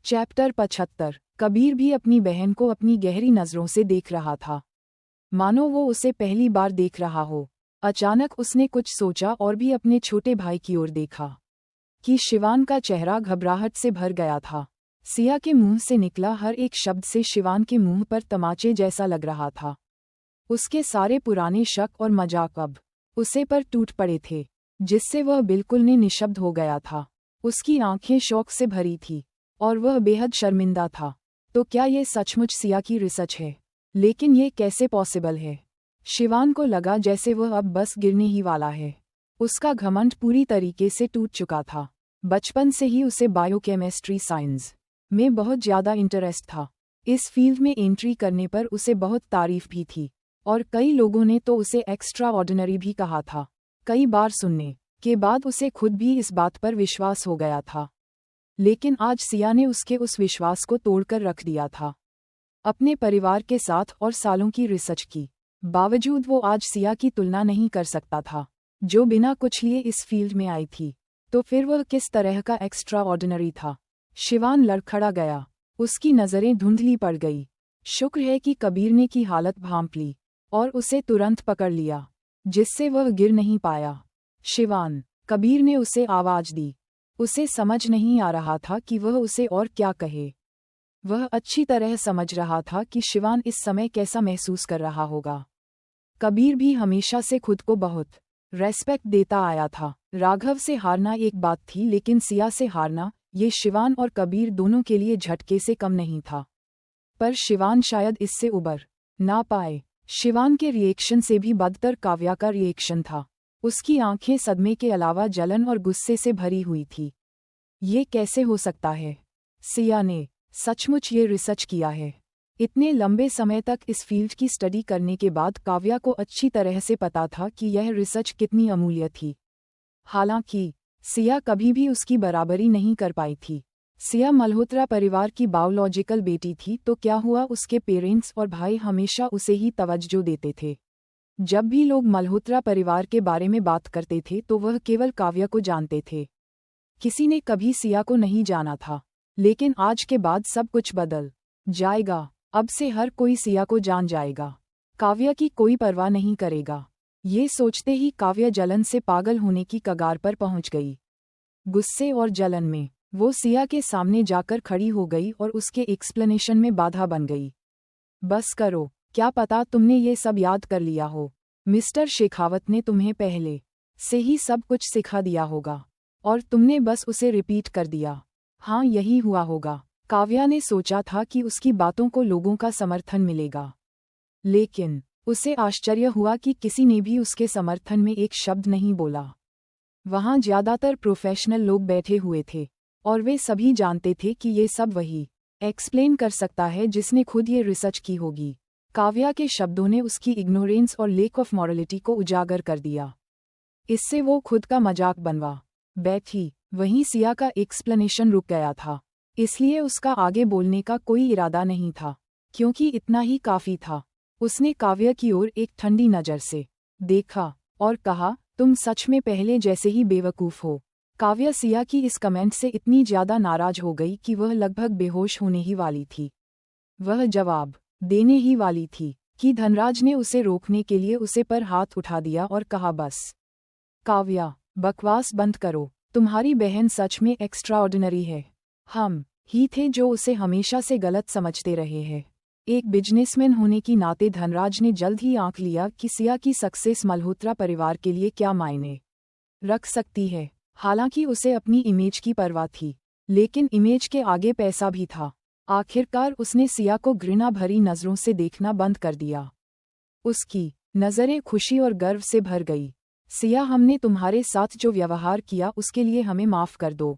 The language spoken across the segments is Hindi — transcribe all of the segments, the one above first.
चैप्टर 75। कबीर भी अपनी बहन को अपनी गहरी नज़रों से देख रहा था, मानो वो उसे पहली बार देख रहा हो। अचानक उसने कुछ सोचा और भी अपने छोटे भाई की ओर देखा कि शिवान का चेहरा घबराहट से भर गया था। सिया के मुंह से निकला हर एक शब्द से शिवान के मुंह पर तमाचे जैसा लग रहा था। उसके सारे पुराने शक और मजाक अब उसे पर टूट पड़े थे, जिससे वह बिल्कुल निशब्द हो गया था। उसकी आंखें शौक से भरी थी और वह बेहद शर्मिंदा था। तो क्या ये सचमुच सिया की रिसर्च है? लेकिन ये कैसे पॉसिबल है? शिवान को लगा जैसे वह अब बस गिरने ही वाला है। उसका घमंड पूरी तरीके से टूट चुका था। बचपन से ही उसे बायोकेमिस्ट्री साइंस में बहुत ज़्यादा इंटरेस्ट था। इस फील्ड में एंट्री करने पर उसे बहुत तारीफ भी थी और कई लोगों ने तो उसे एक्स्ट्रा ऑर्डिनरी भी कहा था। कई बार सुनने के बाद उसे खुद भी इस बात पर विश्वास हो गया था। लेकिन आज सिया ने उसके उस विश्वास को तोड़कर रख दिया था। अपने परिवार के साथ और सालों की रिसर्च की बावजूद वो आज सिया की तुलना नहीं कर सकता था, जो बिना कुछ लिए इस फील्ड में आई थी। तो फिर वह किस तरह का एक्स्ट्रा ऑर्डिनरी था? शिवान लड़खड़ा गया, उसकी नज़रें धुंधली पड़ गई। शुक्र है कि कबीर ने की हालत भांप ली और उसे तुरंत पकड़ लिया, जिससे वह गिर नहीं पाया। शिवान, कबीर ने उसे आवाज़ दी। उसे समझ नहीं आ रहा था कि वह उसे और क्या कहे। वह अच्छी तरह समझ रहा था कि शिवान इस समय कैसा महसूस कर रहा होगा। कबीर भी हमेशा से खुद को बहुत रेस्पेक्ट देता आया था। राघव से हारना एक बात थी, लेकिन सिया से हारना, ये शिवान और कबीर दोनों के लिए झटके से कम नहीं था। पर शिवान शायद इससे उबर ना पाए। शिवान के रिएक्शन से भी बदतर काव्या का रिएक्शन था। उसकी आंखें सदमे के अलावा जलन और गुस्से से भरी हुई थी। ये कैसे हो सकता है? सिया ने सचमुच ये रिसर्च किया है? इतने लंबे समय तक इस फील्ड की स्टडी करने के बाद काव्या को अच्छी तरह से पता था कि यह रिसर्च कितनी अमूल्य थी। हालांकि सिया कभी भी उसकी बराबरी नहीं कर पाई थी। सिया मल्होत्रा परिवार की बायोलॉजिकल बेटी थी, तो क्या हुआ, उसके पेरेंट्स और भाई हमेशा उसे ही तवज्जो देते थे। जब भी लोग मल्होत्रा परिवार के बारे में बात करते थे तो वह केवल काव्या को जानते थे। किसी ने कभी सिया को नहीं जाना था। लेकिन आज के बाद सब कुछ बदल जाएगा। अब से हर कोई सिया को जान जाएगा। काव्या की कोई परवाह नहीं करेगा। ये सोचते ही काव्या जलन से पागल होने की कगार पर पहुंच गई। गुस्से और जलन में वो सिया के सामने जाकर खड़ी हो गई और उसके एक्सप्लेनेशन में बाधा बन गई। बस करो, क्या पता तुमने ये सब याद कर लिया हो। मिस्टर शेखावत ने तुम्हें पहले से ही सब कुछ सिखा दिया होगा और तुमने बस उसे रिपीट कर दिया। हाँ, यही हुआ होगा। काव्या ने सोचा था कि उसकी बातों को लोगों का समर्थन मिलेगा, लेकिन उसे आश्चर्य हुआ कि किसी ने भी उसके समर्थन में एक शब्द नहीं बोला। वहाँ ज्यादातर प्रोफेशनल लोग बैठे हुए थे और वे सभी जानते थे कि ये सब वही एक्सप्लेन कर सकता है जिसने खुद ये रिसर्च की होगी। काव्या के शब्दों ने उसकी इग्नोरेंस और लेक ऑफ मॉरलिटी को उजागर कर दिया। इससे वो खुद का मजाक बनवा बैठी। वहीं सिया का एक्सप्लेनेशन रुक गया था, इसलिए उसका आगे बोलने का कोई इरादा नहीं था, क्योंकि इतना ही काफी था। उसने काव्या की ओर एक ठंडी नज़र से देखा और कहा, तुम सच में पहले जैसे ही बेवकूफ़ हो। काव्या सिया की इस कमेंट से इतनी ज़्यादा नाराज हो गई कि वह लगभग बेहोश होने ही वाली थी। वह जवाब देने ही वाली थी कि धनराज ने उसे रोकने के लिए उसे पर हाथ उठा दिया और कहा, बस काव्या, बकवास बंद करो। तुम्हारी बहन सच में एक्स्ट्राऑर्डिनरी है। हम ही थे जो उसे हमेशा से गलत समझते रहे हैं। एक बिजनेसमैन होने की नाते धनराज ने जल्द ही आंक लिया कि सिया की सक्सेस मल्होत्रा परिवार के लिए क्या मायने रख सकती है। हालांकि उसे अपनी इमेज की परवाह थी, लेकिन इमेज के आगे पैसा भी था। आखिरकार उसने सिया को घृणा भरी नज़रों से देखना बंद कर दिया। उसकी नज़रें खुशी और गर्व से भर गई। सिया, हमने तुम्हारे साथ जो व्यवहार किया उसके लिए हमें माफ़ कर दो।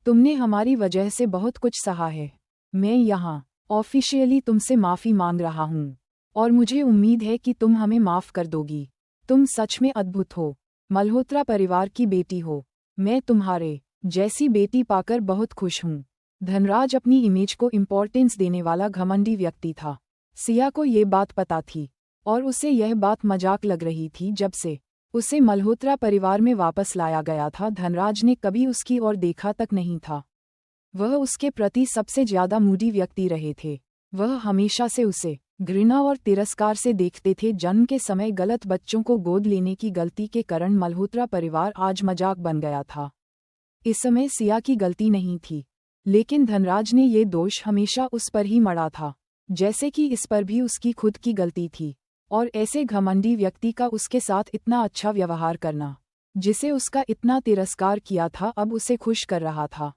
तुमने हमारी वजह से बहुत कुछ सहा है। मैं यहाँ ऑफिशियली तुमसे माफ़ी मांग रहा हूँ और मुझे उम्मीद है कि तुम हमें माफ़ कर दोगी। तुम सच में अद्भुत हो। मल्होत्रा परिवार की बेटी हो। मैं तुम्हारे जैसी बेटी पाकर बहुत खुश हूँ। धनराज अपनी इमेज को इम्पोर्टेंस देने वाला घमंडी व्यक्ति था। सिया को ये बात पता थी और उसे यह बात मजाक लग रही थी। जब से उसे मल्होत्रा परिवार में वापस लाया गया था, धनराज ने कभी उसकी ओर देखा तक नहीं था। वह उसके प्रति सबसे ज्यादा मूडी व्यक्ति रहे थे। वह हमेशा से उसे घृणा और तिरस्कार से देखते थे। जन्म के समय गलत बच्चों को गोद लेने की गलती के कारण मल्होत्रा परिवार आज मजाक बन गया था। इस समय सिया की गलती नहीं थी, लेकिन धनराज ने ये दोष हमेशा उस पर ही मढ़ा था, जैसे कि इस पर भी उसकी खुद की गलती थी। और ऐसे घमंडी व्यक्ति का उसके साथ इतना अच्छा व्यवहार करना, जिसे उसका इतना तिरस्कार किया था, अब उसे खुश कर रहा था।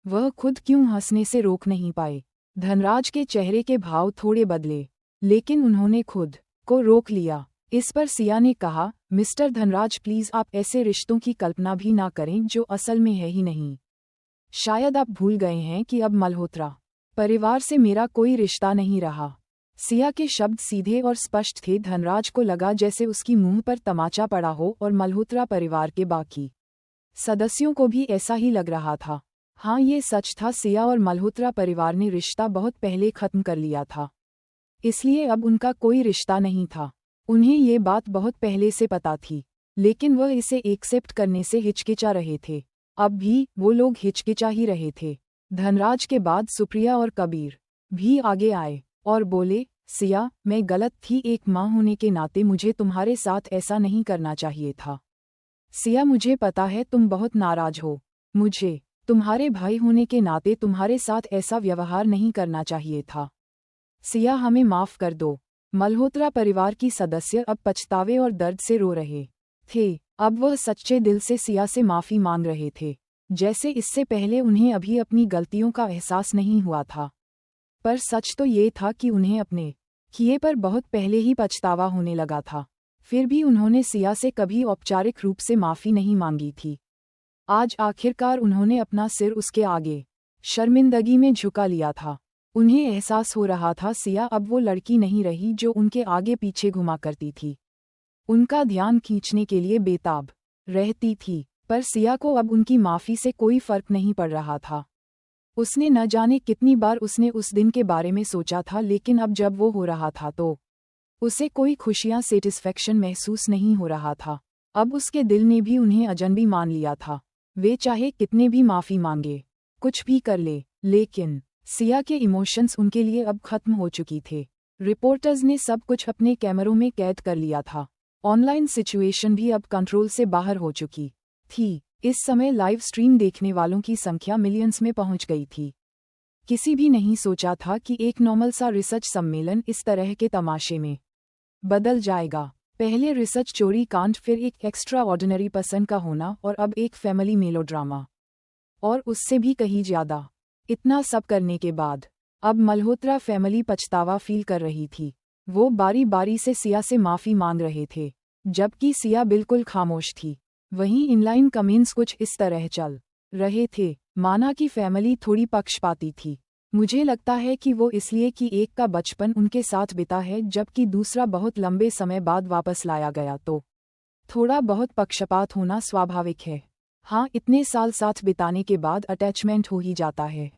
वह खुद क्यों हंसने से रोक नहीं पाए। धनराज के चेहरे के भाव थोड़े बदले, लेकिन उन्होंने खुद को रोक लिया। इस पर सिया ने कहा, मिस्टर धनराज प्लीज आप ऐसे रिश्तों की कल्पना भी ना करें जो असल में है ही नहीं। शायद आप भूल गए हैं कि अब मल्होत्रा परिवार से मेरा कोई रिश्ता नहीं रहा। सिया के शब्द सीधे और स्पष्ट थे। धनराज को लगा जैसे उसकी मुंह पर तमाचा पड़ा हो, और मल्होत्रा परिवार के बाकी सदस्यों को भी ऐसा ही लग रहा था। हाँ, ये सच था, सिया और मल्होत्रा परिवार ने रिश्ता बहुत पहले खत्म कर लिया था, इसलिए अब उनका कोई रिश्ता नहीं था। उन्हें ये बात बहुत पहले से पता थी, लेकिन वह इसे एक्सेप्ट करने से हिचकिचा रहे थे। अब भी वो लोग हिचकिचा ही रहे थे। धनराज के बाद सुप्रिया और कबीर भी आगे आए और बोले, सिया, मैं गलत थी। एक माँ होने के नाते मुझे तुम्हारे साथ ऐसा नहीं करना चाहिए था। सिया, मुझे पता है तुम बहुत नाराज हो। मुझे तुम्हारे भाई होने के नाते तुम्हारे साथ ऐसा व्यवहार नहीं करना चाहिए था। सिया, हमें माफ कर दो। मल्होत्रा परिवार की सदस्य अब पछतावे और दर्द से रो रहे थे। अब वह सच्चे दिल से सिया से माफी मांग रहे थे, जैसे इससे पहले उन्हें अभी अपनी गलतियों का एहसास नहीं हुआ था। पर सच तो ये था कि उन्हें अपने किए पर बहुत पहले ही पछतावा होने लगा था। फिर भी उन्होंने सिया से कभी औपचारिक रूप से माफी नहीं मांगी थी। आज आखिरकार उन्होंने अपना सिर उसके आगे शर्मिंदगी में झुका लिया था। उन्हें एहसास हो रहा था सिया अब वो लड़की नहीं रही जो उनके आगे पीछे घुमा करती थी, उनका ध्यान खींचने के लिए बेताब रहती थी। पर सिया को अब उनकी माफी से कोई फर्क नहीं पड़ रहा था। उसने न जाने कितनी बार उसने उस दिन के बारे में सोचा था, लेकिन अब जब वो हो रहा था तो उसे कोई खुशियां सेटिस्फेक्शन महसूस नहीं हो रहा था। अब उसके दिल ने भी उन्हें अजनबी मान लिया था। वे चाहे कितने भी माफी मांगे, कुछ भी कर ले, लेकिन सिया के इमोशंस उनके लिए अब खत्म हो चुकी थे। रिपोर्टर्स ने सब कुछ अपने कैमरों में कैद कर लिया था। ऑनलाइन सिचुएशन भी अब कंट्रोल से बाहर हो चुकी थी। इस समय लाइव स्ट्रीम देखने वालों की संख्या मिलियंस में पहुंच गई थी। किसी भी नहीं सोचा था कि एक नॉर्मल सा रिसर्च सम्मेलन इस तरह के तमाशे में बदल जाएगा। पहले रिसर्च चोरी कांड, फिर एक एक्स्ट्रा ऑर्डिनरी पसंद का होना, और अब एक फैमिली मेलोड्रामा, और उससे भी कहीं ज्यादा। इतना सब करने के बाद अब मल्होत्रा फैमिली पछतावा फील कर रही थी। वो बारी बारी से सिया से माफी मांग रहे थे, जबकि सिया बिल्कुल खामोश थी। वहीं इनलाइन कमेंट्स कुछ इस तरह चल रहे थे, माना कि फैमिली थोड़ी पक्षपाती थी। मुझे लगता है कि वो इसलिए कि एक का बचपन उनके साथ बिता है, जबकि दूसरा बहुत लंबे समय बाद वापस लाया गया, तो थोड़ा बहुत पक्षपात होना स्वाभाविक है। हाँ, इतने साल साथ बिताने के बाद अटैचमेंट हो ही जाता है।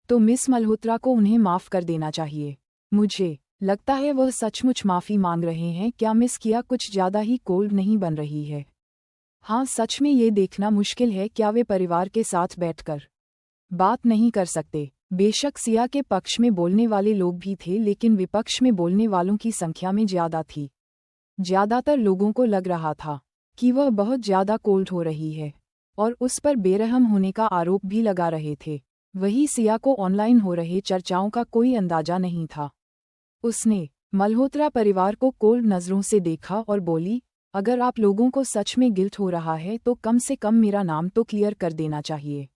तो मिस मल्होत्रा को उन्हें माफ कर देना चाहिए। मुझे लगता है वह सचमुच माफी मांग रहे हैं। क्या मिस किया कुछ ज्यादा ही कोल्ड नहीं बन रही है? हाँ, सच में ये देखना मुश्किल है क्या वे परिवार के साथ बैठकर बात नहीं कर सकते। बेशक सिया के पक्ष में बोलने वाले लोग भी थे, लेकिन विपक्ष में बोलने वालों की संख्या में ज्यादा थी। ज्यादातर लोगों को लग रहा था कि वह बहुत ज्यादा कोल्ड हो रही है, और उस पर बेरहम होने का आरोप भी लगा रहे थे। वही सिया को ऑनलाइन हो रहे चर्चाओं का कोई अंदाजा नहीं था। उसने मल्होत्रा परिवार को कोल्ड नजरों से देखा और बोली, अगर आप लोगों को सच में गिल्ट हो रहा है तो कम से कम मेरा नाम तो क्लियर कर देना चाहिए,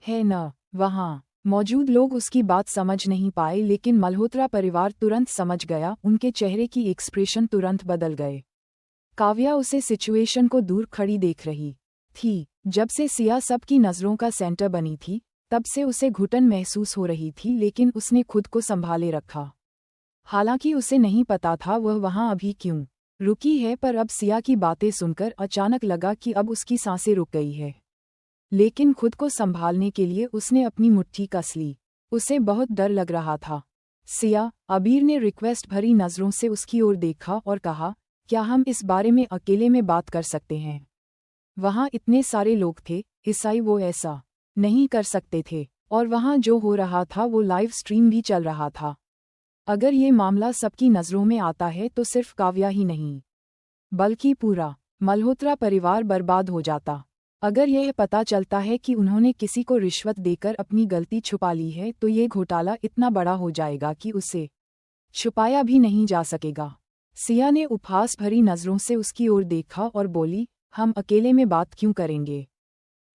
है न? वहाँ मौजूद लोग उसकी बात समझ नहीं पाए, लेकिन मल्होत्रा परिवार तुरंत समझ गया। उनके चेहरे की एक्सप्रेशन तुरंत बदल गए। काव्या उसे सिचुएशन को दूर खड़ी देख रही थी। जब से सिया सबकी नज़रों का सेंटर बनी थी, तब से उसे घुटन महसूस हो रही थी, लेकिन उसने खुद को संभाले रखा। हालांकि उसे नहीं पता था वह वहां अभी क्यों रुकी है, पर अब सिया की बातें सुनकर अचानक लगा कि अब उसकी सांसें रुक गई है। लेकिन खुद को संभालने के लिए उसने अपनी मुट्ठी कस ली। उसे बहुत डर लग रहा था। सिया, अबीर ने रिक्वेस्ट भरी नज़रों से उसकी ओर देखा और कहा, क्या हम इस बारे में अकेले में बात कर सकते हैं? वहां इतने सारे लोग थे, ईसाई, वो ऐसा नहीं कर सकते थे। और वहाँ जो हो रहा था वो लाइव स्ट्रीम भी चल रहा था। अगर ये मामला सबकी नज़रों में आता है तो सिर्फ काव्या ही नहीं, बल्कि पूरा मल्होत्रा परिवार बर्बाद हो जाता। अगर यह पता चलता है कि उन्होंने किसी को रिश्वत देकर अपनी गलती छुपा ली है तो ये घोटाला इतना बड़ा हो जाएगा कि उसे छुपाया भी नहीं जा सकेगा। सिया ने उपहास भरी नज़रों से उसकी ओर देखा और बोली, हम अकेले में बात क्यों करेंगे।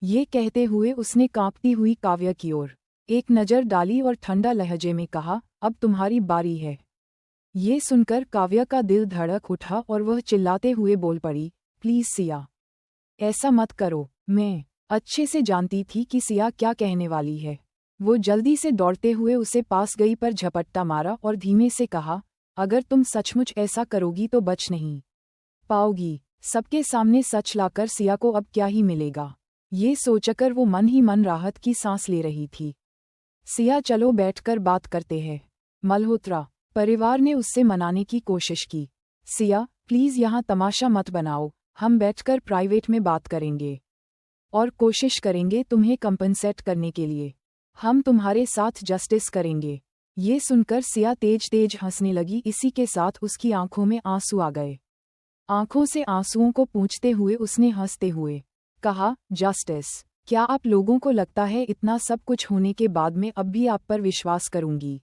ये कहते हुए उसने कांपती हुई काव्या की ओर एक नज़र डाली और ठंडा लहजे में कहा, अब तुम्हारी बारी है। ये सुनकर काव्या का दिल धड़क उठा और वह चिल्लाते हुए बोल पड़ी, प्लीज सिया, ऐसा मत करो। मैं अच्छे से जानती थी कि सिया क्या कहने वाली है। वो जल्दी से दौड़ते हुए उसे पास गई पर झपट्टा मारा और धीमे से कहा, अगर तुम सचमुच ऐसा करोगी तो बच नहीं पाओगी। सबके सामने सच लाकर सिया को अब क्या ही मिलेगा। ये सोचकर वो मन ही मन राहत की सांस ले रही थी। सिया, चलो बैठकर बात करते हैं। मल्होत्रा परिवार ने उससे मनाने की कोशिश की। सिया, प्लीज यहाँ तमाशा मत बनाओ, हम बैठकर प्राइवेट में बात करेंगे और कोशिश करेंगे तुम्हें कंपनसेट करने के लिए। हम तुम्हारे साथ जस्टिस करेंगे। ये सुनकर सिया तेज तेज हंसने लगी। इसी के साथ उसकी आंखों में आंसू आ गए। आंखों से आंसुओं को पोंछते हुए उसने हंसते हुए कहा, जस्टिस? क्या आप लोगों को लगता है इतना सब कुछ होने के बाद में अब भी आप पर विश्वास करूंगी?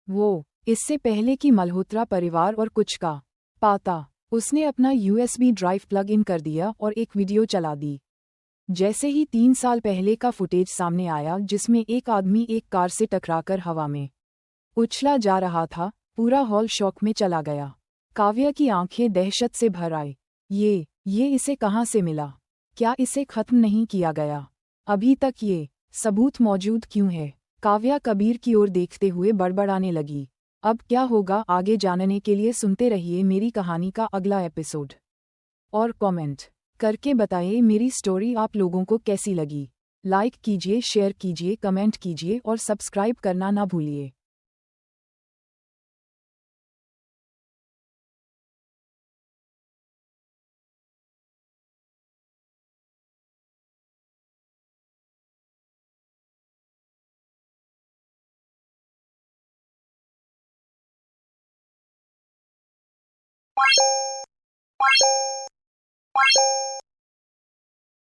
वो इससे पहले कि मल्होत्रा परिवार और कुछ का पाता, उसने अपना यूएसबी ड्राइव प्लग इन कर दिया और एक वीडियो चला दी। जैसे ही 3 साल पहले का फुटेज सामने आया जिसमें एक आदमी एक कार से टकराकर हवा में उछला जा रहा था, पूरा हॉल शॉक में चला गया। काव्या की आंखें दहशत से भर आई। ये इसे कहाँ से मिला? क्या इसे खत्म नहीं किया गया? अभी तक ये सबूत मौजूद क्यों है? काव्या कबीर की ओर देखते हुए बड़बड़ाने लगी। अब क्या होगा आगे जानने के लिए सुनते रहिए मेरी कहानी का अगला एपिसोड। और कमेंट करके बताइए मेरी स्टोरी आप लोगों को कैसी लगी। लाइक कीजिए, शेयर कीजिए, कमेंट कीजिए और सब्सक्राइब करना ना भूलिए।